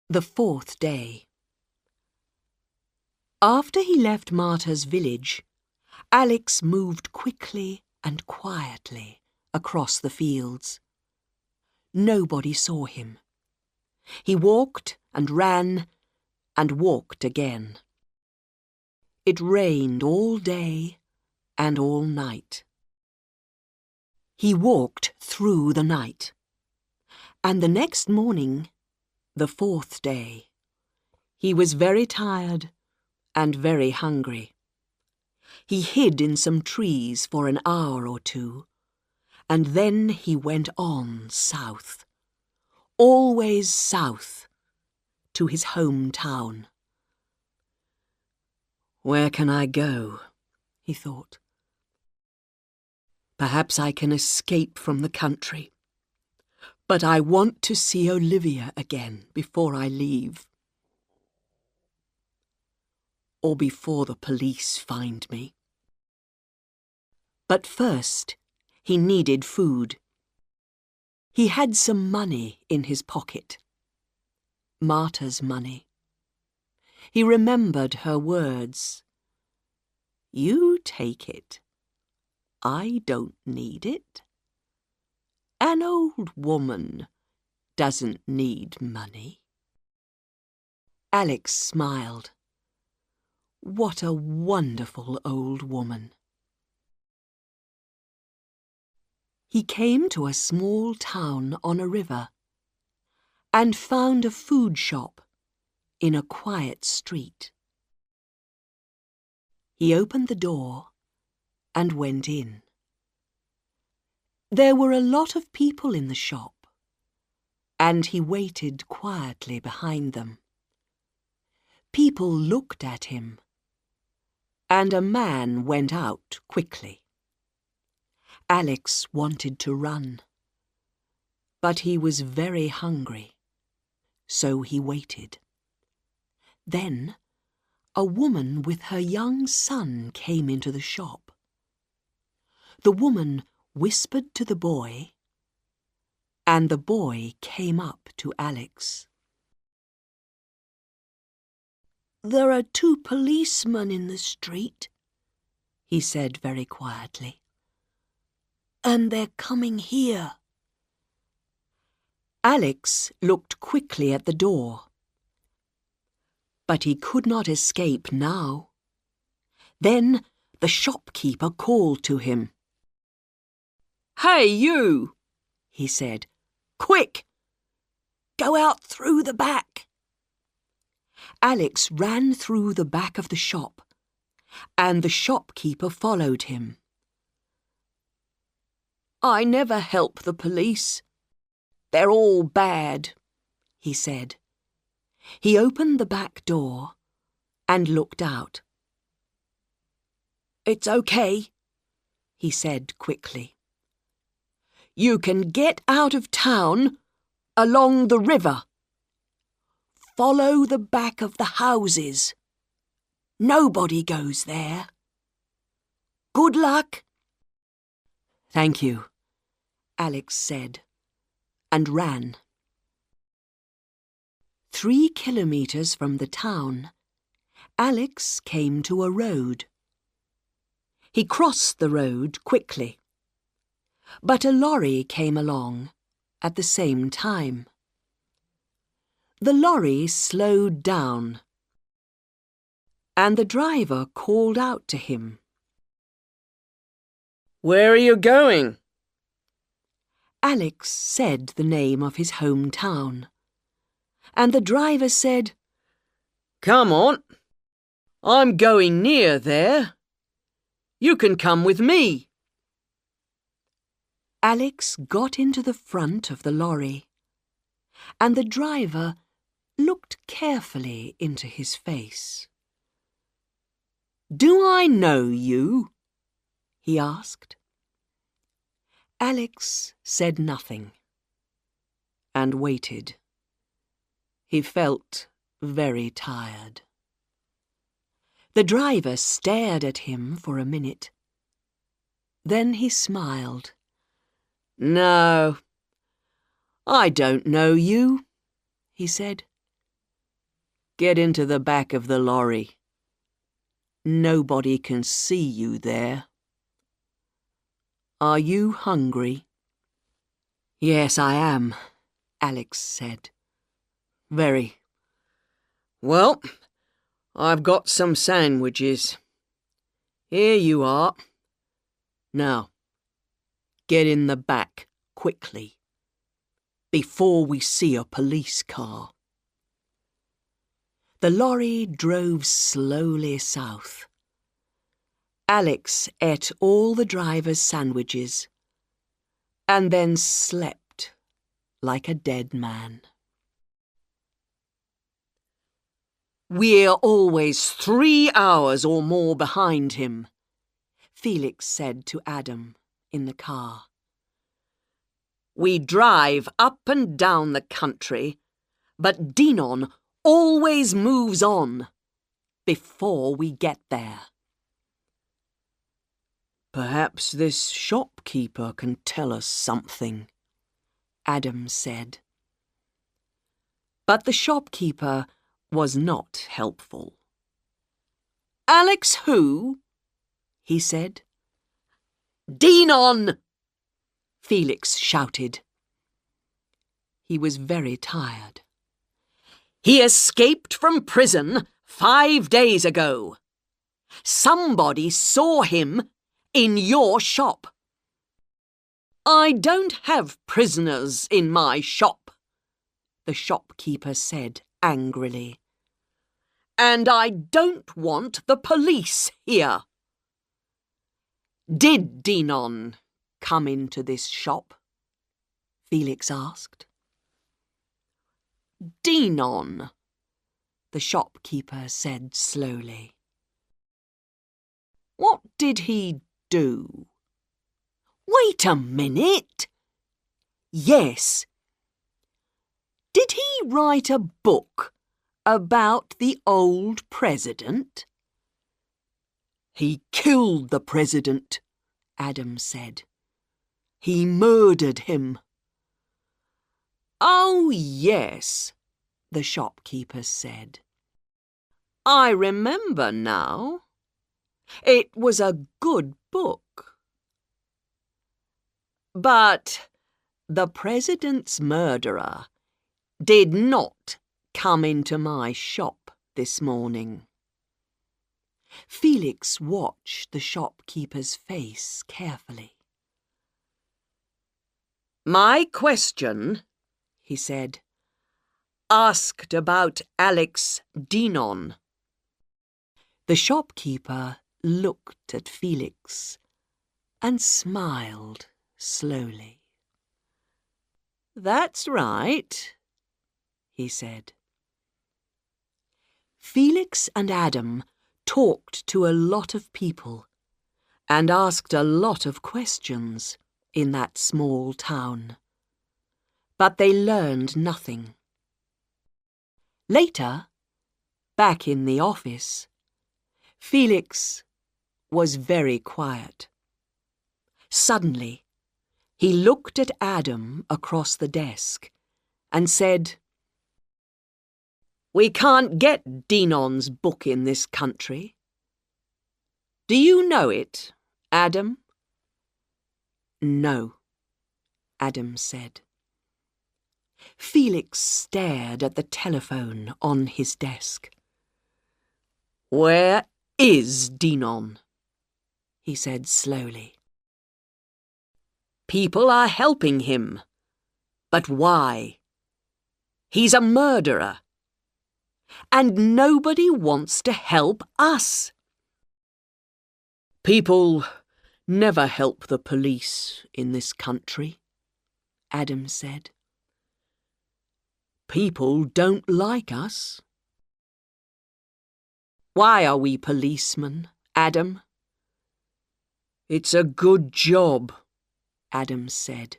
The fourth day. After he left Marta's village, Alex moved quickly and quietly across the fields. Nobody saw him. He walked and ran and walked again. It rained all day and all night. He walked through the night, and the next morning, the fourth day, he was very tired and very hungry. He hid in some trees for an hour or two, and then he went on south, always south, to his hometown. Where can I go? He thought. Perhaps I can escape from the country. But I want to see Olivia again before I leave. Or before the police find me. But first, he needed food. He had some money in his pocket. Marta's money. He remembered her words. You take it. I don't need it. An old woman doesn't need money. Alex smiled. What a wonderful old woman. He came to a small town on a river and found a food shop in a quiet street. He opened the door and went in. There were a lot of people in the shop, and he waited quietly behind them. People looked at him, and a man went out quickly. Alex wanted to run, but he was very hungry, so he waited. Then a woman with her young son came into the shop. The woman whispered to the boy, and the boy came up to Alex. There are 2 policemen in the street, he said very quietly, and they're coming here. Alex looked quickly at the door, but he could not escape now. Then the shopkeeper called to him. Hey, you, he said. Quick! Go out through the back. Alex ran through the back of the shop, and the shopkeeper followed him. I never help the police. They're all bad, he said. He opened the back door and looked out. It's okay, he said quickly. You can get out of town along the river. Follow the back of the houses. Nobody goes there. Good luck. Thank you, Alex said, and ran. 3 kilometers from the town, Alex came to a road. He crossed the road quickly, but a lorry came along at the same time. The lorry slowed down, and the driver called out to him. Where are you going? Alex said the name of his hometown, and the driver said, Come on, I'm going near there. You can come with me. Alex got into the front of the lorry, and the driver looked carefully into his face. Do I know you? He asked. Alex said nothing and waited. He felt very tired. The driver stared at him for a minute. Then he smiled. No, I don't know you, he said. Get into the back of the lorry. Nobody can see you there. Are you hungry? Yes, I am, Alex said. Very. Well, I've got some sandwiches. Here you are. Now, get in the back, quickly, before we see a police car. The lorry drove slowly south. Alex ate all the driver's sandwiches and then slept like a dead man. We're always 3 hours or more behind him, Felix said to Adam in the car. We drive up and down the country, but Dinon always moves on before we get there. Perhaps this shopkeeper can tell us something, Adam said. But the shopkeeper was not helpful. Alex who? He said. Dinon! Felix shouted. He was very tired. He escaped from prison 5 days ago. Somebody saw him in your shop. I don't have prisoners in my shop, the shopkeeper said angrily. And I don't want the police here. Did Dinon come into this shop? Felix asked. Dinon, the shopkeeper said slowly. What did he do? Wait a minute. Yes. Did he write a book about the old president? He killed the president, Adam said. He murdered him. Oh, yes, the shopkeeper said. I remember now. It was a good book. But the president's murderer did not come into my shop this morning. Felix watched the shopkeeper's face carefully. My question, he said, asked about Alex Dinon. The shopkeeper looked at Felix and smiled slowly. That's right, he said. Felix and Adam talked to a lot of people and asked a lot of questions in that small town. But they learned nothing. Later, back in the office, Felix was very quiet. Suddenly, he looked at Adam across the desk and said, We can't get Dinon's book in this country. Do you know it, Adam? No, Adam said. Felix stared at the telephone on his desk. Where is Dinon? He said slowly. People are helping him. But why? He's a murderer. And nobody wants to help us. People never help the police in this country, Adam said. People don't like us. Why are we policemen, Adam? It's a good job, Adam said.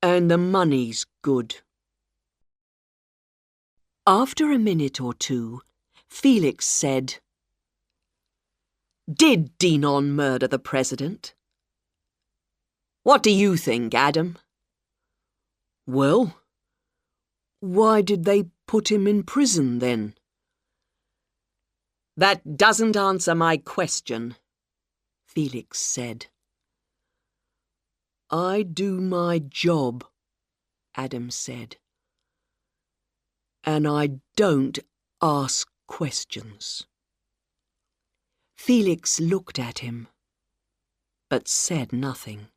And the money's good. After a minute or two, Felix said, Did Dinon murder the president? What do you think, Adam? Well, why did they put him in prison, then. That doesn't answer my question, Felix said. I do my job, Adam said. And I don't ask questions. Felix looked at him, but said nothing.